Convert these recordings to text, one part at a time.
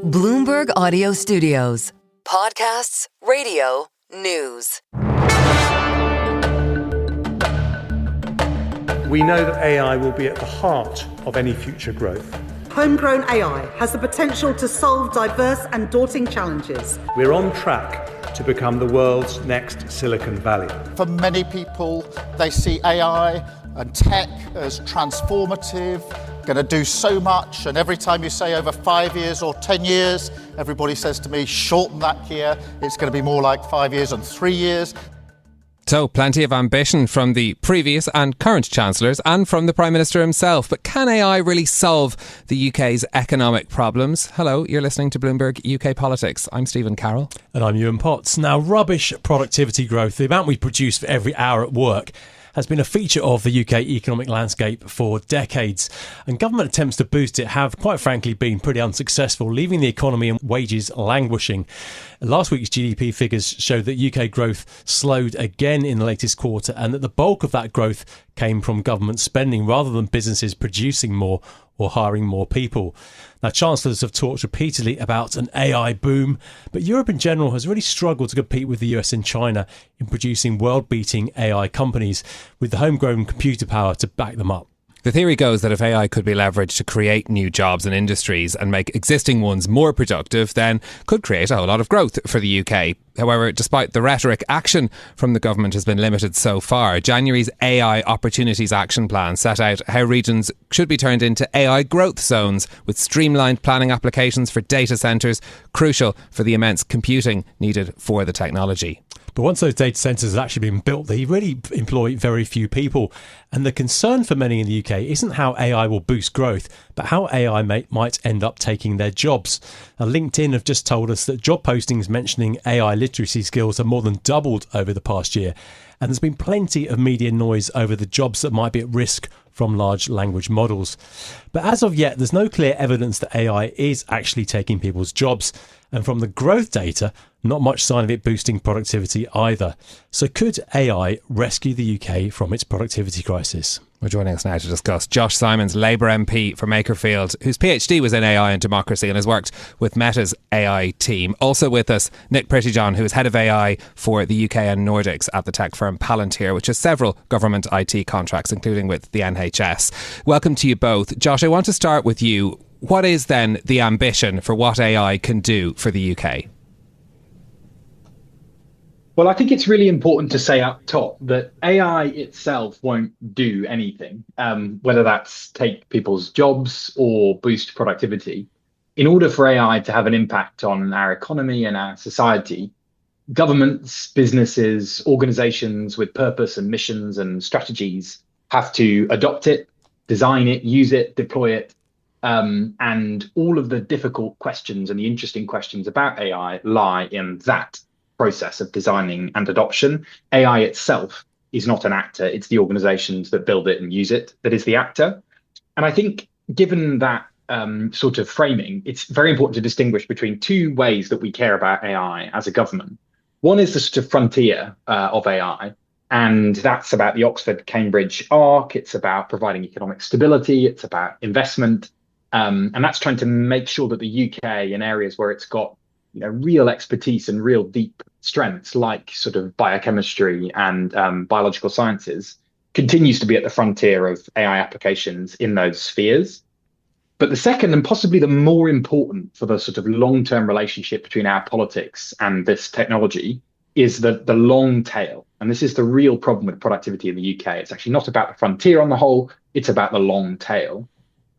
Bloomberg Audio Studios. Podcasts, radio, news. We know that AI will be at the heart of any future growth. Homegrown AI has the potential to solve diverse and daunting challenges. We're on track to become the world's next Silicon Valley. For many people, they see AI and tech as transformative, going to do so much, and every time you say over 5 years or 10 years, everybody says to me, shorten that here, it's going to be more like 5 years and 3 years. So, plenty of ambition from the previous and current Chancellors and from the Prime Minister himself. But can AI really solve the UK's economic problems? Hello, you're listening to Bloomberg UK Politics. I'm Stephen Carroll. And I'm Yuan Potts. Now, rubbish productivity growth, the amount we produce for every hour at work, has been a feature of the UK economic landscape for decades. And government attempts to boost it have, quite frankly, been pretty unsuccessful, leaving the economy and wages languishing. Last week's GDP figures show that UK growth slowed again in the latest quarter, and that the bulk of that growth came from government spending rather than businesses producing more or hiring more people. Now, chancellors have talked repeatedly about an AI boom, but Europe in general has really struggled to compete with the US and China in producing world-beating AI companies with the homegrown computer power to back them up. The theory goes that if AI could be leveraged to create new jobs and industries and make existing ones more productive, then could create a whole lot of growth for the UK. However, despite the rhetoric, action from the government has been limited so far. January's AI Opportunities Action Plan set out how regions should be turned into AI growth zones with streamlined planning applications for data centres, crucial for the immense computing needed for the technology. But once those data centres have actually been built, they really employ very few people. And the concern for many in the UK isn't how AI will boost growth, but how AI might end up taking their jobs. Now, LinkedIn have just told us that job postings mentioning AI literacy skills have more than doubled over the past year. And there's been plenty of media noise over the jobs that might be at risk from large language models. But as of yet, there's no clear evidence that AI is actually taking people's jobs. And from the growth data, not much sign of it boosting productivity either. So could AI rescue the UK from its productivity crisis? We're joining us now to discuss Josh Simons, Labour MP for Makerfield, whose PhD was in AI and democracy and has worked with Meta's AI team. Also with us, Nic Prettejohn, who is head of AI for the UK and Nordics at the tech firm Palantir, which has several government IT contracts, including with the NHS. Welcome to you both. Josh, I want to start with you. What is then the ambition for what AI can do for the UK? Well, I think it's really important to say up top that AI itself won't do anything, whether that's take people's jobs or boost productivity. In order for AI to have an impact on our economy and our society, governments, businesses, organizations with purpose and missions and strategies have to adopt it, design it, use it, deploy it. And all of the difficult questions and the interesting questions about AI lie in that process of designing and adoption. AI itself is not an actor. It's the organizations that build it and use it that is the actor. And I think given that sort of framing, it's very important to distinguish between two ways that we care about AI as a government. One is the sort of frontier of AI. And that's about the Oxford-Cambridge arc. It's about providing economic stability. It's about investment. And that's trying to make sure that the UK, in areas where it's got real expertise and real deep strengths, like sort of biochemistry and biological sciences, continues to be at the frontier of AI applications in those spheres. But the second, and possibly the more important for the sort of long-term relationship between our politics and this technology, is the long tail. And this is the real problem with productivity in the UK. It's actually not about the frontier on the whole, it's about the long tail.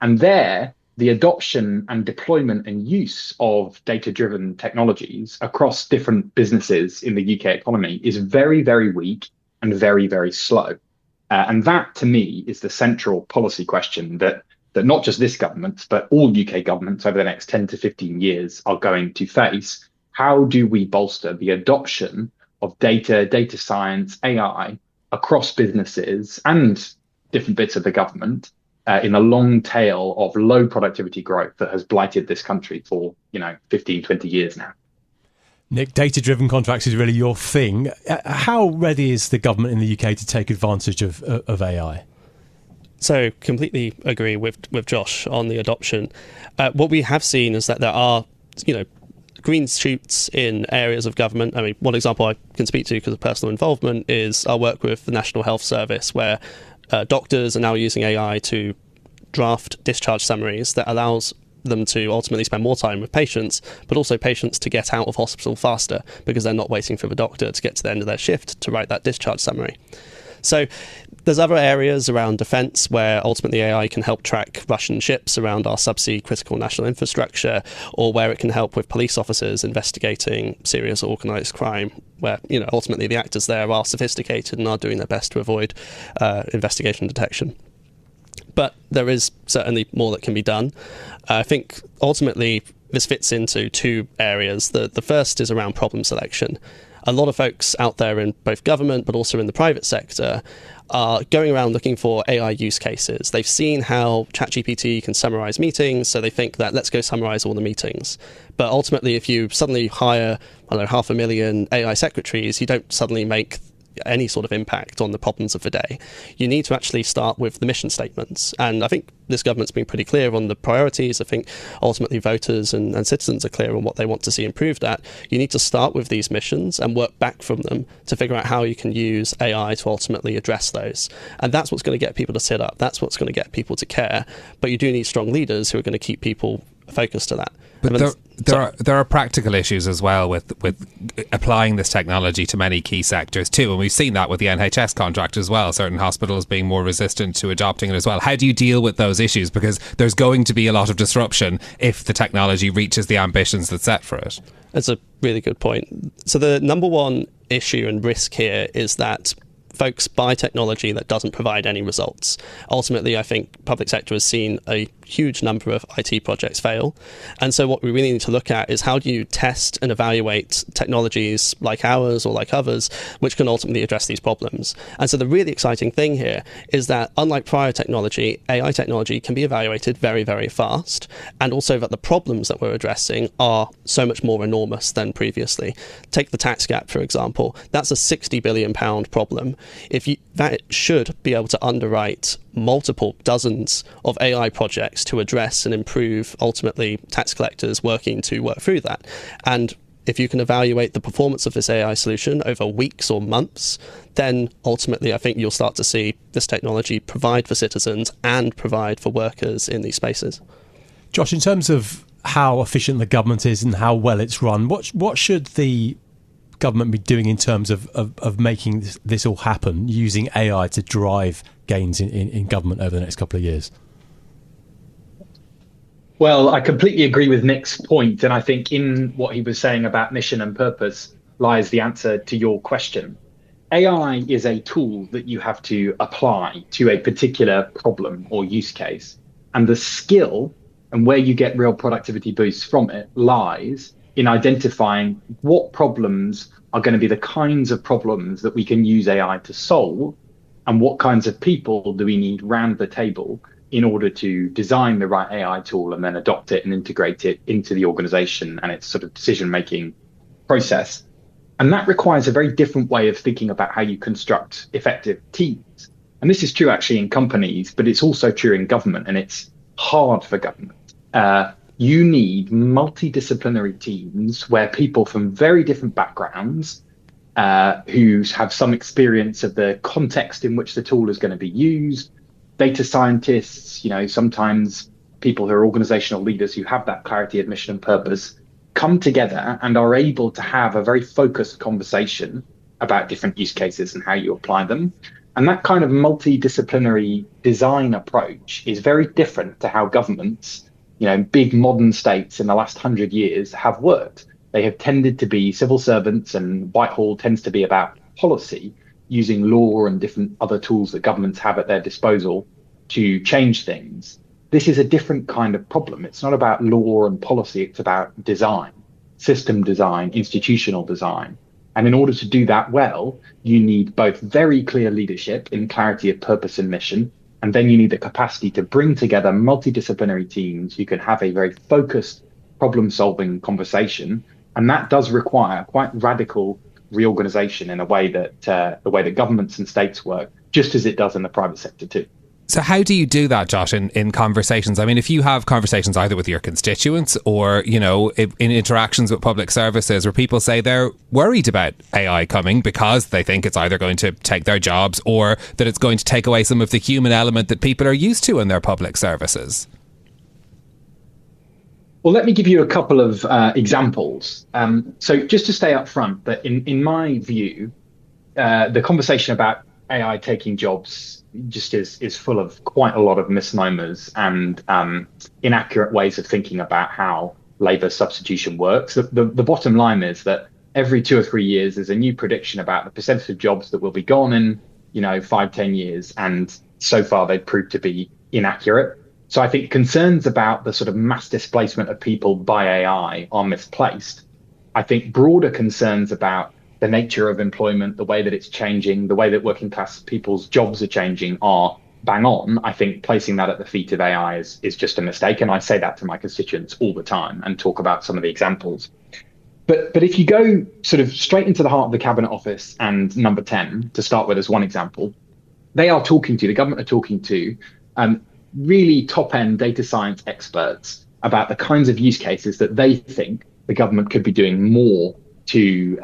And there, the adoption and deployment and use of data-driven technologies across different businesses in the UK economy is very, very weak and very, very slow. And that, to me, is the central policy question that not just this government, but all UK governments over the next 10 to 15 years are going to face. How do we bolster the adoption of data science, AI across businesses and different bits of the government in a long tail of low productivity growth that has blighted this country for 15, 20 years now? Nic, data-driven contracts is really your thing. How ready is the government in the UK to take advantage of AI? So completely agree with Josh on the adoption. What we have seen is that there are green shoots in areas of government. I mean, one example I can speak to because of personal involvement is our work with the National Health Service, where doctors are now using AI to draft discharge summaries that allows them to ultimately spend more time with patients, but also patients to get out of hospital faster because they're not waiting for the doctor to get to the end of their shift to write that discharge summary. So there's other areas around defence where ultimately AI can help track Russian ships around our subsea critical national infrastructure, or where it can help with police officers investigating serious organised crime, where ultimately the actors there are sophisticated and are doing their best to avoid investigation detection. But there is certainly more that can be done. I think ultimately this fits into two areas. The first is around problem selection. A lot of folks out there in both government but also in the private sector are going around looking for AI use cases. They've seen how ChatGPT can summarize meetings, so they think that let's go summarize all the meetings. But ultimately, if you suddenly hire, 500,000 AI secretaries, you don't suddenly make any sort of impact on the problems of the day. You need to actually start with the mission statements. And I think this government's been pretty clear on the priorities. I think ultimately voters and citizens are clear on what they want to see improved at. You need to start with these missions and work back from them to figure out how you can use AI to ultimately address those. And that's what's going to get people to sit up. That's what's going to get people to care. But you do need strong leaders who are going to keep people focused to that. But there are practical issues as well with applying this technology to many key sectors too, and we've seen that with the NHS contract as well, certain hospitals being more resistant to adopting it as well. How do you deal with those issues? Because there's going to be a lot of disruption if the technology reaches the ambitions that's set for it. That's a really good point. So the number one issue and risk here is that folks buy technology that doesn't provide any results. Ultimately, I think public sector has seen a huge number of IT projects fail. And so what we really need to look at is how do you test and evaluate technologies like ours or like others, which can ultimately address these problems. And so the really exciting thing here is that unlike prior technology, AI technology can be evaluated very, very fast. And also that the problems that we're addressing are so much more enormous than previously. Take the tax gap, for example. That's a £60 billion problem. That should be able to underwrite multiple dozens of AI projects to address and improve, ultimately, tax collectors working to work through that. And if you can evaluate the performance of this AI solution over weeks or months, then ultimately I think you'll start to see this technology provide for citizens and provide for workers in these spaces. Josh, in terms of how efficient the government is and how well it's run, what should the government be doing in terms of making this all happen, using AI to drive gains in government over the next couple of years? Well, I completely agree with Nic's point, and I think in what he was saying about mission and purpose lies the answer to your question. AI is a tool that you have to apply to a particular problem or use case, and the skill and where you get real productivity boosts from it lies in identifying what problems are going to be the kinds of problems that we can use AI to solve, and what kinds of people do we need round the table in order to design the right AI tool and then adopt it and integrate it into the organization and its sort of decision-making process. And that requires a very different way of thinking about how you construct effective teams. And this is true actually in companies, but it's also true in government, and it's hard for government. You need multidisciplinary teams where people from very different backgrounds who have some experience of the context in which the tool is going to be used, data scientists, sometimes people who are organizational leaders who have that clarity of mission and purpose, come together and are able to have a very focused conversation about different use cases and how you apply them. And that kind of multidisciplinary design approach is very different to how governments, big modern states in the last 100 years have worked. They have tended to be civil servants, and Whitehall tends to be about policy, using law and different other tools that governments have at their disposal to change things. This is a different kind of problem. It's not about law and policy, it's about design, system design, institutional design. And in order to do that well, you need both very clear leadership in clarity of purpose and mission, and then you need the capacity to bring together multidisciplinary teams who can have a very focused problem-solving conversation. And that does require quite radical reorganization in a way that the way that governments and states work, just as it does in the private sector too. So how do you do that, Josh, in conversations? I mean, if you have conversations either with your constituents or, in interactions with public services where people say they're worried about AI coming because they think it's either going to take their jobs or that it's going to take away some of the human element that people are used to in their public services. Well, let me give you a couple of examples. So just to stay up front, that in my view, the conversation about AI taking jobs just is full of quite a lot of misnomers and inaccurate ways of thinking about how labour substitution works. The bottom line is that every 2 or 3 years, there's a new prediction about the percentage of jobs that will be gone in, 5-10 years. And so far, they've proved to be inaccurate. So I think concerns about the sort of mass displacement of people by AI are misplaced. I think broader concerns about the nature of employment, the way that it's changing, the way that working class people's jobs are changing are bang on. I think placing that at the feet of AI is just a mistake. And I say that to my constituents all the time and talk about some of the examples. But if you go sort of straight into the heart of the Cabinet Office and number 10, to start with as one example, the government are talking to really top-end data science experts about the kinds of use cases that they think the government could be doing more to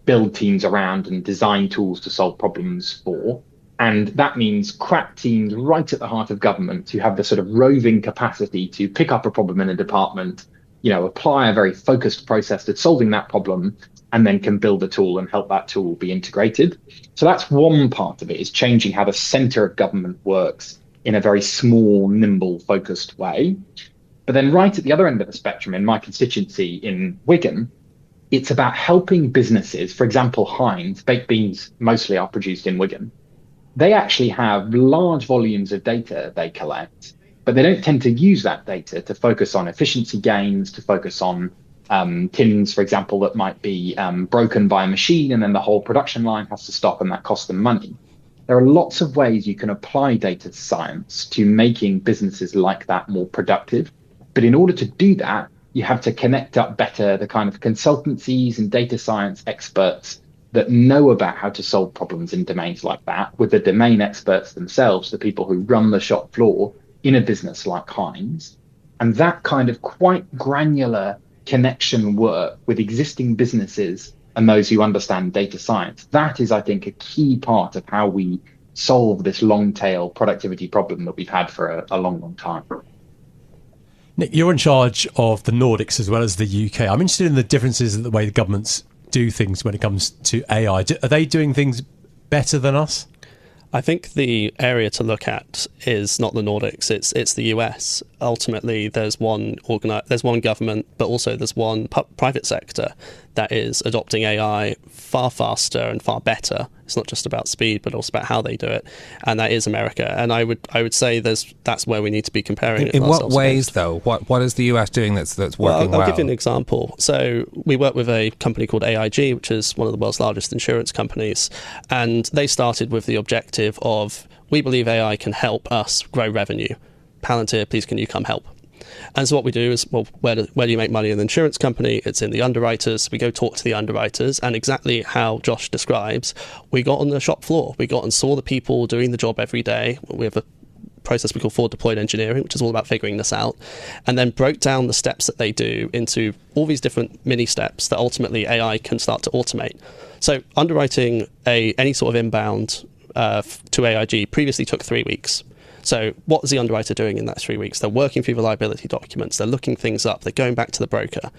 build teams around and design tools to solve problems for. And that means crack teams right at the heart of government who have the sort of roving capacity to pick up a problem in a department, apply a very focused process to solving that problem, and then can build a tool and help that tool be integrated. So that's one part of it, is changing how the center of government works in a very small, nimble, focused way. But then right at the other end of the spectrum, in my constituency in Wigan, it's about helping businesses. For example, Heinz, baked beans mostly are produced in Wigan. They actually have large volumes of data they collect, but they don't tend to use that data to focus on efficiency gains, to focus on tins, for example, that might be broken by a machine, and then the whole production line has to stop, and that costs them money. There are lots of ways you can apply data science to making businesses like that more productive. But in order to do that, you have to connect up better the kind of consultancies and data science experts that know about how to solve problems in domains like that with the domain experts themselves, the people who run the shop floor in a business like Heinz. And that kind of quite granular connection work with existing businesses and those who understand data science, that is, I think, a key part of how we solve this long tail productivity problem that we've had for a long, long time. Nic, you're in charge of the Nordics as well as the UK. I'm interested in the differences in the way the governments do things when it comes to AI. Are they doing things better than us? I think the area to look at is not the Nordics, it's the US. Ultimately, there's one government, but also there's one private sector that is adopting AI far faster and far better. It's not just about speed, but also about how they do it, and that is America. And I would say that's where we need to be comparing. In what ways, though? What is the US doing that's working well? I'll give you an example. So we work with a company called AIG, which is one of the world's largest insurance companies, and they started with the objective of, we believe AI can help us grow revenue. Palantir, please can you come help? And so what we do is, well, where do you make money in the insurance company? It's in the underwriters. We go talk to the underwriters, and exactly how Josh describes, we got on the shop floor. We got and saw the people doing the job every day. We have a process we call forward deployed engineering, which is all about figuring this out, and then broke down the steps that they do into all these different mini steps that ultimately AI can start to automate. So underwriting any sort of inbound to AIG previously took 3 weeks. So what is the underwriter doing in that 3 weeks? They're working through the liability documents. They're looking things up. They're going back to the broker.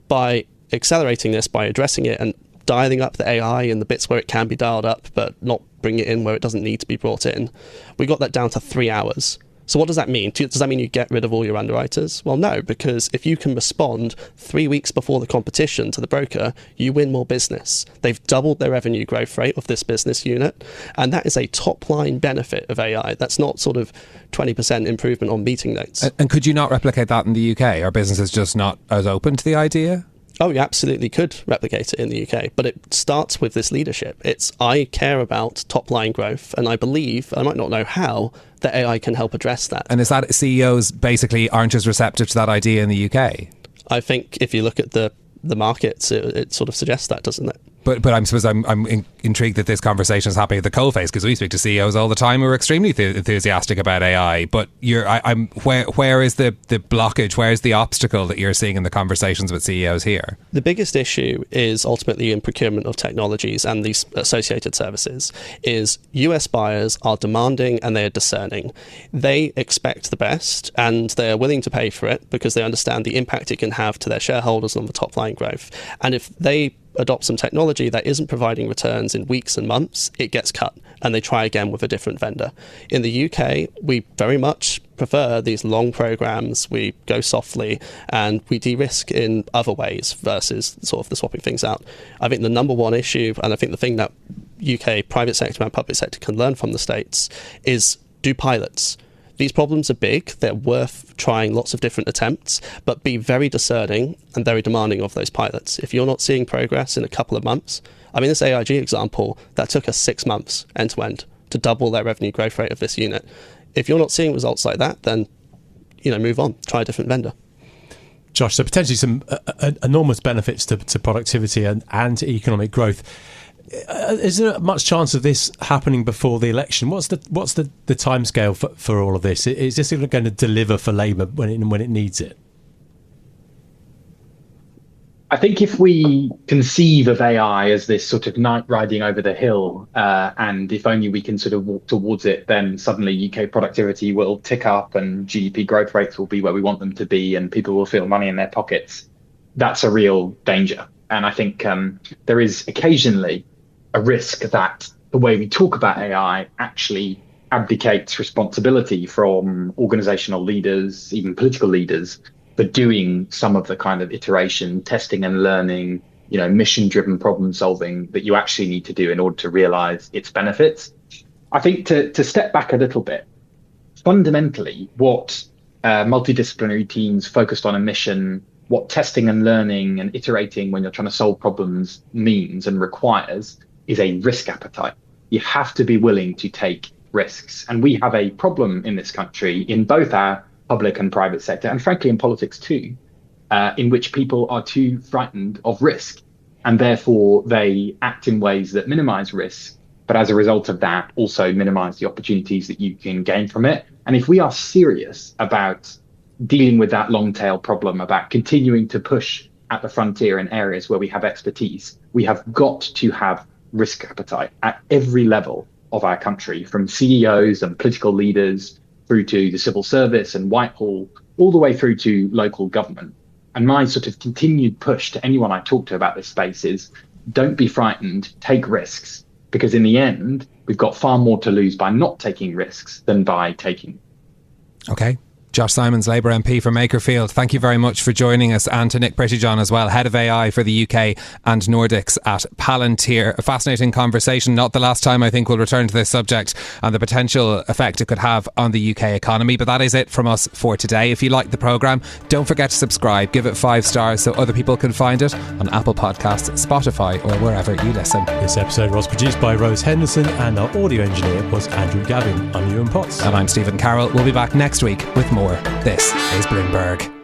By accelerating this, by addressing it and dialing up the AI in the bits where it can be dialed up, but not bring it in where it doesn't need to be brought in, we got that down to 3 hours. So what does that mean? Does that mean you get rid of all your underwriters? Well, no, because if you can respond 3 weeks before the competition to the broker, you win more business. They've doubled their revenue growth rate of this business unit, and that is a top-line benefit of AI. That's not sort of 20% improvement on meeting notes. And could you not replicate that in the UK? Are businesses just not as open to the idea? Oh, you absolutely could replicate it in the UK, but it starts with this leadership. I care about top-line growth, and I believe, I might not know how, that AI can help address that. And is that CEOs basically aren't as receptive to that idea in the UK? I think if you look at the markets, it sort of suggests that, doesn't it? But I suppose I'm intrigued that this conversation is happening at the coalface, because we speak to CEOs all the time who are extremely enthusiastic about AI. But where is the blockage? Where is the obstacle that you're seeing in the conversations with CEOs here? The biggest issue is ultimately in procurement of technologies and these associated services. Is US buyers are demanding and they are discerning. They expect the best and they are willing to pay for it because they understand the impact it can have to their shareholders on the top line growth. And if they adopt some technology that isn't providing returns in weeks and months, it gets cut and they try again with a different vendor. In the UK, we very much prefer these long programs. We go softly and we de-risk in other ways versus sort of the swapping things out. I think the number one issue, and I think the thing that UK private sector and public sector can learn from the States, is do pilots. These problems are big, they're worth trying lots of different attempts, but be very discerning and very demanding of those pilots. If you're not seeing progress in a couple of months, I mean, this AIG example, that took us 6 months end to end to double their revenue growth rate of this unit. If you're not seeing results like that, then, move on, try a different vendor. Josh, so potentially some enormous benefits to productivity and to economic growth. Is there much chance of this happening before the election? What's the timescale for all of this? Is this going to deliver for Labour when it needs it? I think if we conceive of AI as this sort of knight riding over the hill, and if only we can sort of walk towards it, then suddenly UK productivity will tick up and GDP growth rates will be where we want them to be and people will feel money in their pockets. That's a real danger. And I think there is occasionally a risk that the way we talk about AI actually abdicates responsibility from organizational leaders, even political leaders, for doing some of the kind of iteration, testing and learning, mission-driven problem solving that you actually need to do in order to realize its benefits. I think to step back a little bit, fundamentally what multidisciplinary teams focused on a mission, what testing and learning and iterating when you're trying to solve problems means and requires is a risk appetite. You have to be willing to take risks. And we have a problem in this country in both our public and private sector, and frankly in politics too, in which people are too frightened of risk. And therefore they act in ways that minimize risk, but as a result of that, also minimize the opportunities that you can gain from it. And if we are serious about dealing with that long tail problem, about continuing to push at the frontier in areas where we have expertise, we have got to have risk appetite at every level of our country, from CEOs and political leaders through to the civil service and Whitehall, all the way through to local government. And my sort of continued push to anyone I talk to about this space is don't be frightened, take risks, because in the end, we've got far more to lose by not taking risks than by taking. Okay. Josh Simons, Labour MP for Makerfield, thank you very much for joining us, and to Nic Prettejohn as well, Head of AI for the UK and Nordics at Palantir. A fascinating conversation, not the last time I think we'll return to this subject and the potential effect it could have on the UK economy. But that is it from us for today. If you like the programme, don't forget to subscribe, give it 5 stars so other people can find it on Apple Podcasts, Spotify or wherever you listen. This episode was produced by Rose Henderson and our audio engineer was Andrew Gavin. I'm Yuan Potts. And I'm Stephen Carroll. We'll be back next week with more. This is Bloomberg.